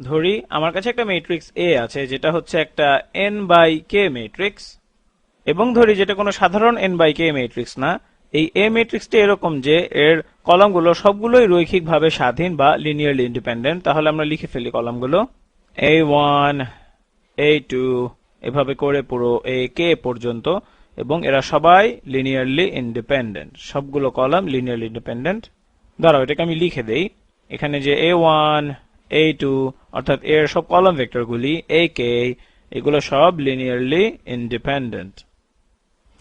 ধরি আমার কাছে একটা ম্যাট্রিক্স এ আছে যেটা হচ্ছে একটা n বাই কে ম্যাট্রিক্স, এবং ধরি যেটা কোনো সাধারণ n বাই কে ম্যাট্রিক্স না। এই এ ম্যাট্রিক্সটি এরকম যে এর কলামগুলো সবগুলোই রৈখিকভাবে স্বাধীন বা লিনিয়ারলি ইন্ডিপেন্ডেন্ট। তাহলে আমরা লিখে ফেলি কলামগুলো a1 a2 এভাবে করে পুরো এ কে পর্যন্ত, এবং এরা সবাই লিনিয়ারলি ইন্ডিপেন্ডেন্ট, সবগুলো কলাম লিনিয়ারলি ইন্ডিপেন্ডেন্ট। দাঁড়াও, এটাকে আমি লিখে দেই। এখানে যে a1 a2 অর্থাৎ এর সব কলাম ভেক্টরগুলি ak এগুলো সব লিনিয়ারলি ইন্ডিপেন্ডেন্ট।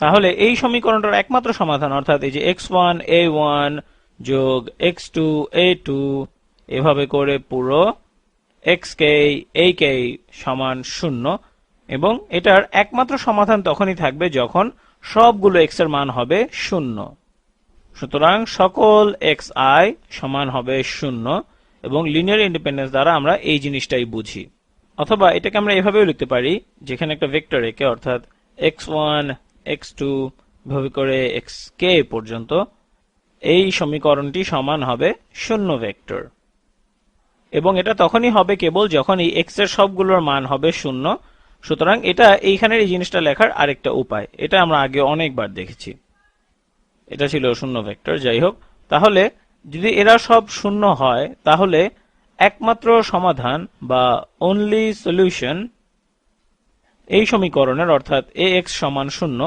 তাহলে এই সমীকরণটার একমাত্র সমাধান অর্থাৎ এই যে x1 a1 যোগ x2 a2 এভাবে করে পুরো xk ak সমান 0, এবং এটার একমাত্র সমাধান তখনই থাকবে যখন সবগুলো x এর মান হবে 0। সুতরাং সকল xi সমান হবে 0, এবং লিনিয়ার ইন্ডিপেন্ডেন্স দ্বারা আমরা এই জিনিসটাই বুঝি। অথবা এটাকে আমরা এভাবেও লিখতে পারি, যেখানে একটা ভেক্টর একে অর্থাৎ x1 x2 এভাবে করে xk পর্যন্ত এই সমীকরণটি সমান হবে 0 ভেক্টর, এবং এটা তখনই হবে কেবল যখন এই x এর সবগুলোর মান হবে 0। সুতরাং এটা এইখানের এই জিনিসটা লেখার আরেকটা উপায়, এটা আমরা আগে অনেকবার দেখেছি। এটা ছিল 0 ভেক্টর। যাই হোক, তাহলে যদি এরা সব 0 হয় তাহলে একমাত্র সমাধান বা অনলি সলিউশন এই সমীকরণের অর্থাৎ ax সমান 0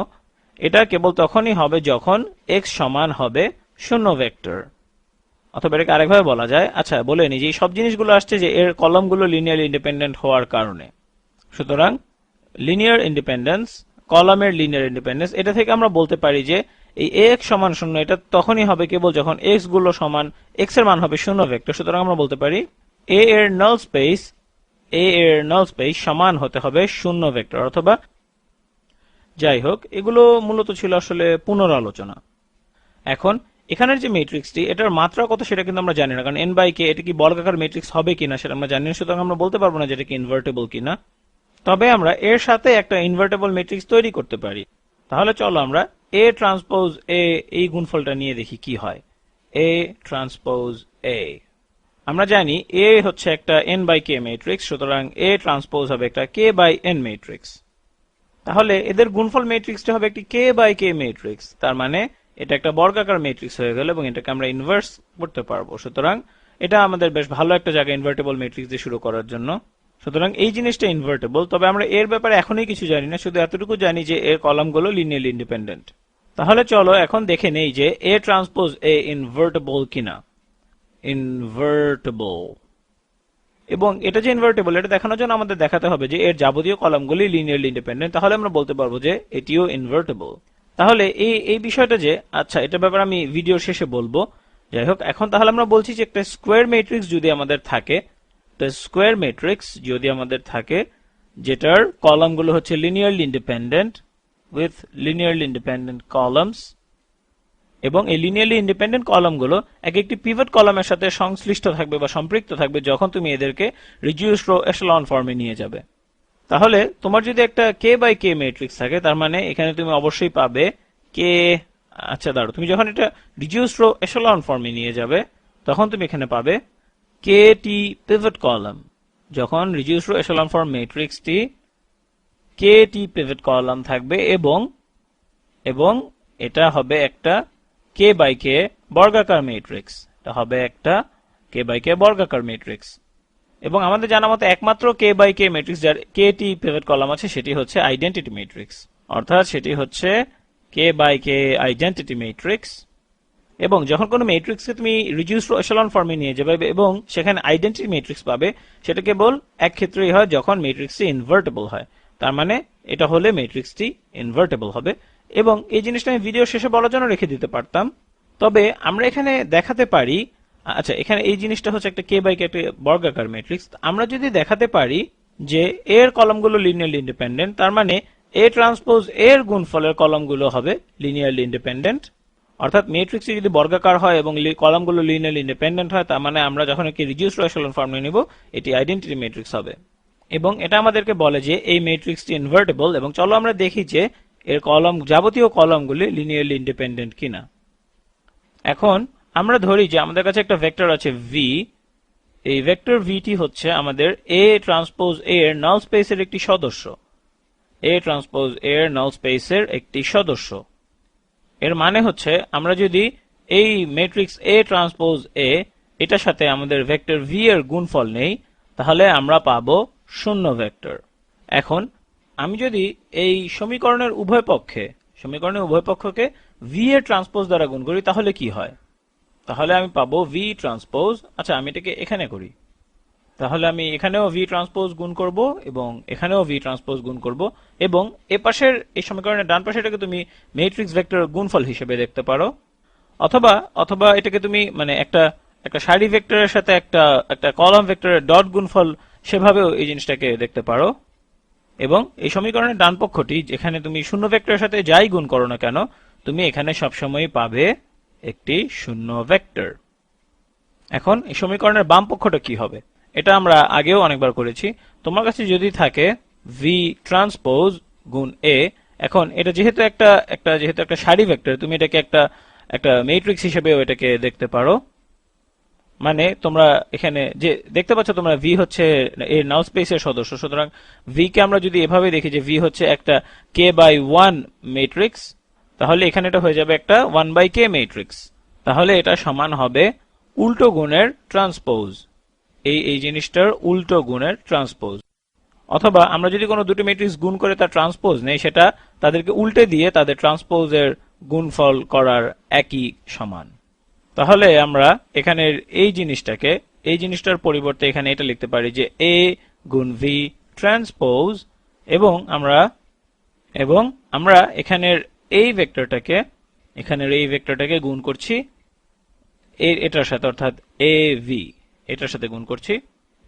এটা কেবল তখনই হবে যখন x সমান হবে 0 ভেক্টর। অথবা এটাকে আরেকভাবে বলা যায়, আচ্ছা বলে নি যে এই সব জিনিসগুলো আসছে যে এর কলামগুলো লিনিয়ারলি ইন্ডিপেন্ডেন্ট হওয়ার কারণে। সুতরাং লিনিয়ার ইন্ডিপেন্ডেন্স, কলামের লিনিয়ার ইন্ডিপেন্ডেন্স, এটা থেকে আমরা বলতে পারি যে এই ax সমান 0 এটা তখনই হবে কেবল যখন x গুলো সমান x এর মান হবে 0 ভেক্টর। সুতরাং আমরা বলতে পারি a এর নাল স্পেস সমান হতে হবে 0 ভেক্টর। অথবা যাই হোক, এগুলো মূলত ছিল আসলে পুনরালোচনা। এখন এখানের যে ম্যাট্রিক্সটি এটার মাত্রা কত সেটা কিন্তু আমরা জানি না, কারণ n বাই কে এটা কি বর্গাকার ম্যাট্রিক্স হবে কিনা সেটা আমরা জানি না। সুতরাং আমরা বলতে পারবো না যে এটা কি ইনভার্টেবল কিনা। তবে আমরা এর সাথে একটা ইনভার্টেবল ম্যাট্রিক্স তৈরি করতে পারি। তাহলে চলো আমরা a ট্রান্সপোজ a এই গুণফলটা নিয়ে দেখি কি হয়। a ট্রান্সপোজ a, আমরা জানি a হচ্ছে একটা n বাই k ম্যাট্রিক্স, সুতরাং a ট্রান্সপোজ হবে একটা k বাই n ম্যাট্রিক্স। তাহলে এদের গুণফল ম্যাট্রিক্সটা হবে একটি k বাই k ম্যাট্রিক্স, তার মানে এটা একটা বর্গাকার ম্যাট্রিক্স হয়ে গেল, এবং এটাকে আমরা ইনভার্স করতে পারবো। সুতরাং এটা আমাদের বেশ ভালো একটা জায়গা ইনভার্টেবল ম্যাট্রিক্স দিয়ে শুরু করার জন্য। সুতরাং এই জিনিসটা ইনভার্টেবল, তবে আমরা এর ব্যাপারে এখনই কিছু জানি না, শুধু এতটুকু জানি যে এর কলামগুলো লিনিয়ারলি ইন্ডিপেন্ডেন্ট। তাহলে চলো এখন দেখে নেই যে a ট্রান্সপোজ a ইনভার্টেবল কিনা। ইনভার্টেবল, এবং এটা যে ইনভার্টেবল এটা দেখানোর জন্য আমাদের দেখাতে হবে যে এর যাবতীয় কলামগুলি লিনিয়ারলি ইন্ডিপেন্ডেন্ট, তাহলে আমরা বলতে পারবো যে এটিও ইনভার্টেবল। তাহলে এই বিষয়টা যে, আচ্ছা এটার ব্যাপারে আমি ভিডিওর শেষে বলবো। যাই হোক, এখন তাহলে আমরা বলছি যে একটা স্কোয়ার ম্যাট্রিক্স যদি আমাদের থাকে, স্কোয়ার ম্যাট্রিক্স যদি আমাদের থাকে যেটার কলামগুলো হচ্ছে linearly independent with linearly independent columns, এবং এই লিনিয়ারলি ইন্ডিপেন্ডেন্ট কলামগুলো এক একটি পিভট কলামের সাথে সংশ্লিষ্ট থাকবে বা সম্পৃক্ত থাকবে যখন তুমি এদেরকে রিডিউসড রো এশালন ফর্মে নিয়ে যাবে। তাহলে তোমার যদি একটা k বাই k ম্যাট্রিক্স থাকে, তার মানে এখানে তুমি অবশ্যই পাবে k। আচ্ছা দাঁড়ো, তুমি যখন এটা রিডিউসড রো এশালন ফর্মে নিয়ে যাবে তখন তুমি এখানে পাবে kt পিভট কলাম। যখন রিডিউসড রো এশালন ফর্ম ম্যাট্রিক্সটি kt পিভট কলাম থাকবে, এবং এটা হবে একটা k বাই k বর্গাকার ম্যাট্রিক্স। এটা হবে একটা k বাই k বর্গাকার ম্যাট্রিক্স, এবং আমাদের জানা মতে একমাত্র k বাই k ম্যাট্রিক্স যার kt পিভট কলাম আছে সেটি হচ্ছে আইডেন্টিটি ম্যাট্রিক্স, অর্থাৎ সেটি হচ্ছে k by k identity matrix. এবং যখন কোনো ম্যাট্রিক্সকে তুমি রিডিউসড রো এশালন ফর্মে নিয়ে যাবে এবং সেখানে আইডেন্টিটি ম্যাট্রিক্স পাবে, সেটা কেবল এক ক্ষেত্রেই হয় যখন ম্যাট্রিক্সটি ইনভার্টেবল হয়। তার মানে এটা হলে ম্যাট্রিক্সটি ইনভার্টেবল হবে, এবং এই জিনিসটা আমি ভিডিও শেষে বলার জন্য রেখে দিতে পারতাম। তবে আমরা এখানে দেখাতে পারি, আচ্ছা এখানে এই জিনিসটা হচ্ছে একটা k বাই k একটা বর্গাকার ম্যাট্রিক্স, আমরা যদি দেখাতে পারি যে এর কলামগুলো লিনিয়ারলি ইন্ডিপেন্ডেন্ট, তার মানে a ট্রান্সপোজ এর গুণফলের কলামগুলো হবে লিনিয়ারলি ইন্ডিপেন্ডেন্ট। অর্থাৎ ম্যাট্রিক্সটি যদি বর্গাকার হয় এবং কলামগুলো লিনিয়ারলি ইন্ডিপেন্ডেন্ট হয়, তার মানে আমরা যখন একে রিডিউসড রো এশালন ফর্মে নিব এটি আইডেন্টিটি ম্যাট্রিক্স হবে, এবং এটা আমাদেরকে বলে যে এই ম্যাট্রিক্সটি ইনভার্টেবল। এবং চলো আমরা দেখি যে এর কলাম যাবতীয় কলামগুলি লিনিয়ারলি ইন্ডিপেন্ডেন্ট কিনা। এখন আমরা ধরি যে আমাদের কাছে একটা ভেক্টর আছে v, এই ভেক্টর ভিটি হচ্ছে আমাদের এ ট্রান্সপোজ এ এর নাল স্পেসের একটি সদস্য। এ ট্রান্সপোজ এ এর নাল স্পেসের একটি সদস্য। এর মানে হচ্ছে আমরা যদি এই ম্যাট্রিক্স এ ট্রান্সপোজ এ এটার সাথে আমাদের ভেক্টর ভি এর গুণফল নেই, তাহলে আমরা পাবো শূন্য ভেক্টর। এখন আমি যদি এই সমীকরণের উভয় পক্ষকে ভি এর ট্রান্সপোজ দ্বারা গুণ করি তাহলে কি হয়? তাহলে আমি পাবো ভি ট্রান্সপোজ, আচ্ছা আমি এটাকে এখানে করি, তাহলে আমি এখানেও ভি ট্রান্সপোজ গুণ করব এবং এখানেও ভি ট্রান্সপোজ গুণ করব, এবং এ পাশের এই সমীকরণের ডান পাশে এটাকে তুমি ম্যাট্রিক্স ভেক্টর গুণফল হিসেবে দেখতে পারো, অথবা অথবা এটাকে তুমি মানে একটা একটা সারি ভেক্টরের সাথে একটা একটা কলাম ভেক্টরের ডট গুণফল সেভাবেও এই জিনিসটাকে দেখতে পারো। এবং এই সমীকরণের ডান পক্ষটি যেখানে তুমি শূন্য ভেক্টরের সাথে যাই গুণ করো না কেন, তুমি এখানে সবসময় পাবে একটি শূন্য ভেক্টর। এখন এই সমীকরণের বাম পক্ষটা কি হবে? এটা আমরা আগেও অনেকবার করেছি। তোমার কাছে যদি থাকে ভি ট্রান্সপোজ গুণ এ, এখন এটা যেহেতু একটা সারি ভেক্টর, তুমি এটাকে একটা একটা ম্যাট্রিক্স হিসেবেও এটাকে দেখতে পারো। মানে তোমরা এখানে যে দেখতে পাচ্ছ তোমরা ভি হচ্ছে এর নাল স্পেসের সদস্য, সুতরাং ভি কে আমরা যদি এভাবে দেখি যে ভি হচ্ছে একটা কে বাই ওয়ান ম্যাট্রিক্স, তাহলে এখানে এটা হয়ে যাবে একটা ওয়ান বাই কে ম্যাট্রিক্স। তাহলে এটা সমান হবে উল্টো গুণের ট্রান্সপোজ, এই জিনিসটার উল্টো গুণের ট্রান্সপোজ। অথবা আমরা যদি কোনো দুটি ম্যাট্রিক্স গুণ করে তার ট্রান্সপোজ নেই, সেটা তাদেরকে উল্টে দিয়ে তাদের ট্রান্সপোজের গুণফল করার একই সমান। তাহলে আমরা এখানের এই জিনিসটার পরিবর্তে এখানে এটা লিখতে পারি যে এ গুণ ভি ট্রান্সপোজ, এবং আমরা এখানের এই ভেক্টরটাকে গুণ করছি এটার সাথে, অর্থাৎ এ ভি এটার সাথে গুণ করছি,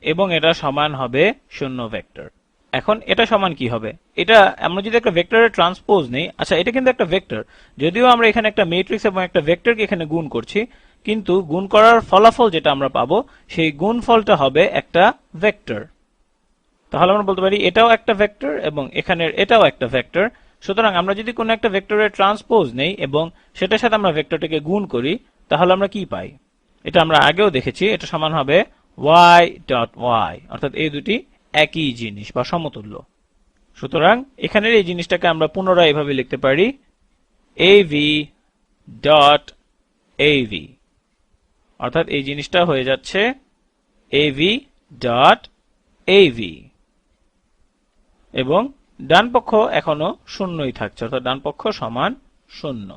এবং এটা সমান হবে শূন্য ভেক্টর। এখন এটা সমান কি হবে? এটা আমরা যদি একটা ভেক্টরের ট্রান্সপোজ নেই, আচ্ছা এটা কিন্তু একটা ভেক্টর, যদিও আমরা এখানে একটা ম্যাট্রিক্স এবং একটা ভেক্টরকে এখানে গুণ করছি, কিন্তু গুণ করার ফলাফল যেটা আমরা পাবো সেই গুণফলটা হবে একটা ভেক্টর। তাহলে আমরা বলতে পারি এটাও একটা ভেক্টর এবং এখানের এটাও একটা ভেক্টর। সুতরাং আমরা যদি কোনো একটা ভেক্টরের ট্রান্সপোজ নেই এবং সেটার সাথে আমরা ভেক্টরটিকে গুণ করি, তাহলে আমরা কি পাই? এটা আমরা আগেও দেখেছি, এটা সমান হবে y ডট y, অর্থাৎ এই দুটি একই জিনিস বা সমতুল্য। সুতরাং এখানের এই জিনিসটাকে আমরা পুনরায় এভাবে লিখতে পারি av ডট av, অর্থাৎ এই জিনিসটা হয়ে যাচ্ছে av ডট av, এবং ডান পক্ষ এখনো শূন্যই থাকছে, অর্থাৎ ডান পক্ষ সমান শূন্য।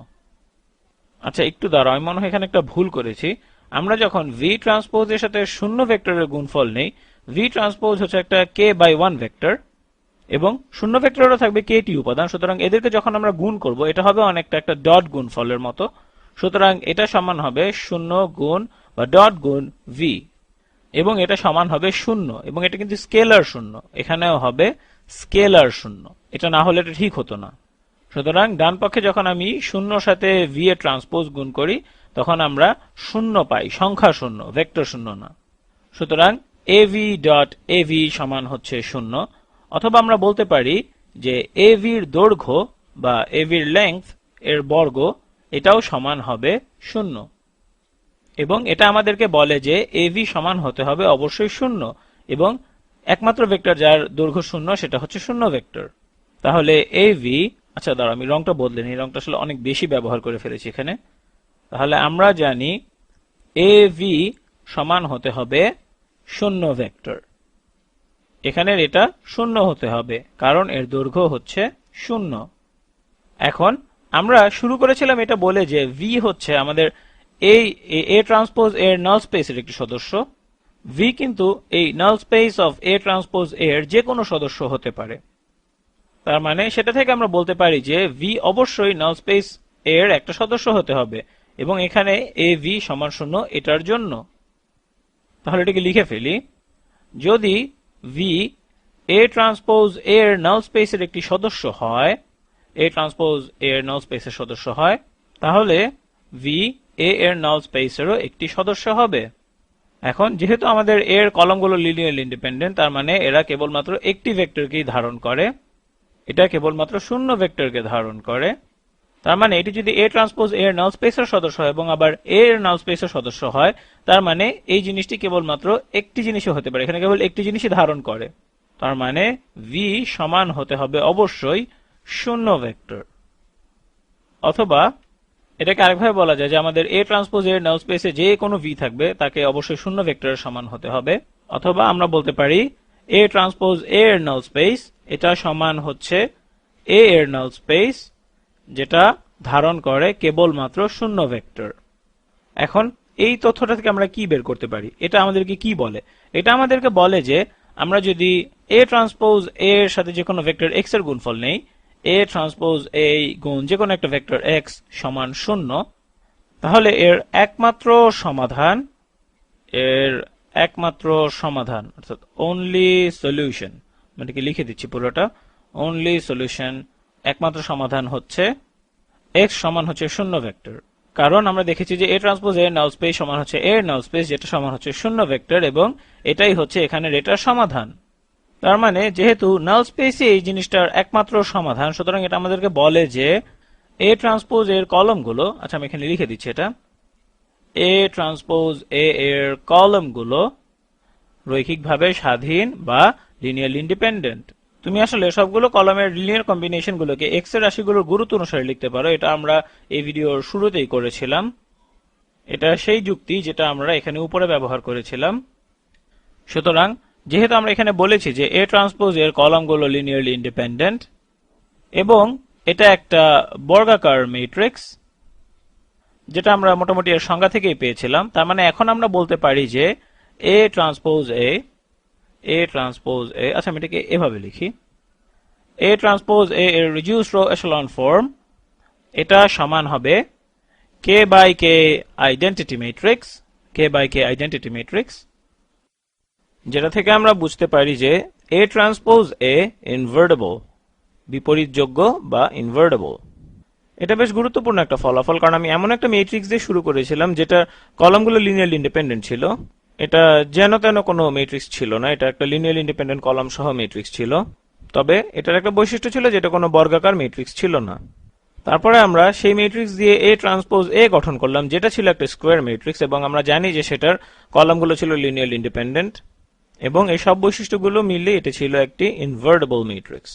আচ্ছা একটু দাঁড়াও, আমি মনে হয় এখানে একটা ভুল করেছি। আমরা যখন ভি ট্রান্সপোজ এর সাথে শূন্য ভেক্টরের গুণফল নেই, ভি ট্রান্সপোজ হচ্ছে একটা কে বাই ওয়ান ভেক্টর এবং শূন্য ভেক্টরেরও থাকবে কে টি উপাদান, সুতরাং এদেরকে যখন আমরা গুণ করব এটা হবে অনেকটা একটা ডট গুণফলের মতো। সুতরাং এটা সমান হবে শূন্য গুণ বা ডট গুণ ভি, এবং এটা সমান হবে শূন্য, এবং এটা কিন্তু স্কেলার শূন্য, এখানেও হবে স্কেলার শূন্য, এটা না হলে এটা ঠিক হতো না। সুতরাং ডান পক্ষে যখন আমি শূন্যর সাথে ভি এর ট্রান্সপোজ গুণ করি তখন আমরা শূন্য পাই, সংখ্যা শূন্য, ভেক্টর শূন্য না। সুতরাং av ডট av সমান হচ্ছে শূন্য, অথবা আমরা বলতে পারি যে av এর দৈর্ঘ্য বা av এর লেংথ এর বর্গ এটাও সমান হবে শূন্য, এবং এটা আমাদেরকে বলে যে av সমান হতে হবে অবশ্যই শূন্য, এবং একমাত্র ভেক্টর যার দৈর্ঘ্য শূন্য সেটা হচ্ছে শূন্য ভেক্টর। তাহলে av, আচ্ছা দাঁড়াও আমি রংটা বদলে নিই, রংটা আসলে অনেক বেশি ব্যবহার করে ফেলেছি এখানে। তাহলে আমরা জানি av সমান হতে হবে শূন্য ভেক্টর, এখানের এটা শূন্য হতে হবে কারণ এর দৈর্ঘ্য হচ্ছে শূন্য। এখন আমরা শুরু করেছিলাম এটা বলে যে v হচ্ছে আমাদের এই a ট্রান্সপোজ এর নাল স্পেসের একটি সদস্য। v কিন্তু এই null space of a transpose এর যে কোনো সদস্য হতে পারে, তার মানে সেটা থেকে আমরা বলতে পারি যে v অবশ্যই নাল স্পেস এর একটা সদস্য হতে হবে, এবং এখানে av সমান শূন্য এটার জন্য। তাহলে এটাকে লিখে ফেলি, যদি v a ট্রান্সপোজ এর নাল স্পেসের একটি সদস্য হয়, a ট্রান্সপোজ এর নাল স্পেসের সদস্য হয়, তাহলে v a এর নাল স্পেসেরও একটি সদস্য হবে। এখন যেহেতু আমাদের এর কলামগুলো লিনিয়ারলি ইন্ডিপেন্ডেন্ট, তার মানে এরা কেবলমাত্র একটি ভেক্টরকেই ধারণ করে, এটা কেবলমাত্র শূন্য ভেক্টরকে ধারণ করে। তার মানে এটি যদি এ ট্রান্সপোজ এর নাল স্পেসের সদস্য হয় এবং আবার এ এর নাল স্পেসের সদস্য হয়, তার মানে এই জিনিসটি কেবলমাত্র একটি জিনিসই হতে পারে, এখানে কেবল একটি জিনিসই ধারণ করে। তার মানে ভি সমান হতে হবে অবশ্যই শূন্য ভেক্টর। অথবা এটাকে আরেকভাবে বলা যায় যে আমাদের এ ট্রান্সপোজ এর নাল স্পেসে যে কোনো ভি থাকবে তাকে অবশ্যই শূন্য ভেক্টরের সমান হতে হবে। অথবা আমরা বলতে পারি এ ট্রান্সপোজ এ এর নাল স্পেস এটা সমান হচ্ছে এ এর নাল স্পেস যেটা ধারণ করে কেবলমাত্র শূন্য ভেক্টর। এখন এই তথ্যটা থেকে আমরা কি বের করতে পারি, এটা আমাদেরকে কি বলে? এটা আমাদেরকে বলে যে আমরা যদি এ ট্রান্সপোজ এ এর সাথে যে কোনো ভেক্টর এক্স এর গুণফল নেই, এ ট্রান্সপোজ এ গুণ যে কোনো একটা ভেক্টর এক্স সমান শূন্য, তাহলে এর একমাত্র সমাধান অর্থাৎ অনলি সলিউশন, মানে কি লিখে দিচ্ছি পুরোটা, অনলি সলিউশন একমাত্র সমাধান হচ্ছে x সমান হচ্ছে শূন্য ভেক্টর। কারণ আমরা দেখেছি যে এ ট্রান্সপোজ এর নাল স্পেস সমান হচ্ছে এর নাল স্পেস যেটা সমান হচ্ছে শূন্য ভেক্টর, এবং এটাই হচ্ছে এখানের এটার সমাধান। তার মানে যেহেতু নাল স্পেসই এই জিনিসটার একমাত্র সমাধান, সুতরাং এটা আমাদেরকে বলে যে এ ট্রান্সপোজ এর কলমগুলো, আচ্ছা আমি এখানে লিখে দিচ্ছি, এটা এ ট্রান্সপোজ এ এর কলমগুলো রৈখিকভাবে স্বাধীন বা লিনিয়ারলি ইন্ডিপেন্ডেন্ট। তুমি আসলে সবগুলো কলমের লিনিয়ার কম্বিনেশন গুলোকে এক্স এর রাশিগুলোর গুরুত্ব অনুসারে লিখতে পারো। এটা আমরা এই ভিডিওর শুরুতেই করেছিলাম। এটা সেই যুক্তি যেটা আমরা এখানে উপরে ব্যবহার করেছিলাম। সুতরাং যেহেতু আমরা এখানে বলেছি যে এ ট্রান্সপোজ এর কলমগুলো লিনিয়ারলি ইন্ডিপেন্ডেন্ট এবং এটা একটা বর্গাকার ম্যাট্রিক্স, যেটা আমরা মোটামুটি এর সংজ্ঞা থেকেই পেয়েছিলাম, তার মানে এখন আমরা বলতে পারি যে এ ট্রান্সপোজ এ, আচ্ছা আমি এটাকে এভাবে লিখি, এ ট্রান্সপোজ এ এর রিডিউসড রো এচেলন ফর্ম এটা সমান হবে কে বাই কে আইডেন্টিটি ম্যাট্রিক্স, যেটা থেকে আমরা বুঝতে পারি যে এ ট্রান্সপোজ এ ইনভার্টেবল, বিপরীতযোগ্য বা ইনভার্টেবল। এটা বেশ গুরুত্বপূর্ণ একটা ফলাফল, কারণ আমি এমন একটা ম্যাট্রিক্স দিয়ে শুরু করেছিলাম যেটা কলামগুলো লিনিয়ারলি ইন্ডিপেন্ডেন্ট ছিল। এটা যেন তেন কোনো ম্যাট্রিক্স ছিল না, এটা একটা লিনিয়ারলি ইন্ডিপেন্ডেন্ট কলাম সহ ম্যাট্রিক্স ছিল। তবে এটার একটা বৈশিষ্ট্য ছিল যেটা কোনো বর্গাকার ম্যাট্রিক্স ছিল না। তারপরে আমরা সেই ম্যাট্রিক্স দিয়ে এ ট্রান্সপোজ এ গঠন করলাম, যেটা ছিল একটা স্কোয়ার ম্যাট্রিক্স, এবং আমরা জানি যে সেটার কলামগুলো ছিল লিনিয়ারলি ইন্ডিপেন্ডেন্ট, এবং এই সব বৈশিষ্ট্যগুলো মিলে এটা ছিল একটি ইনভার্টেবল ম্যাট্রিক্স।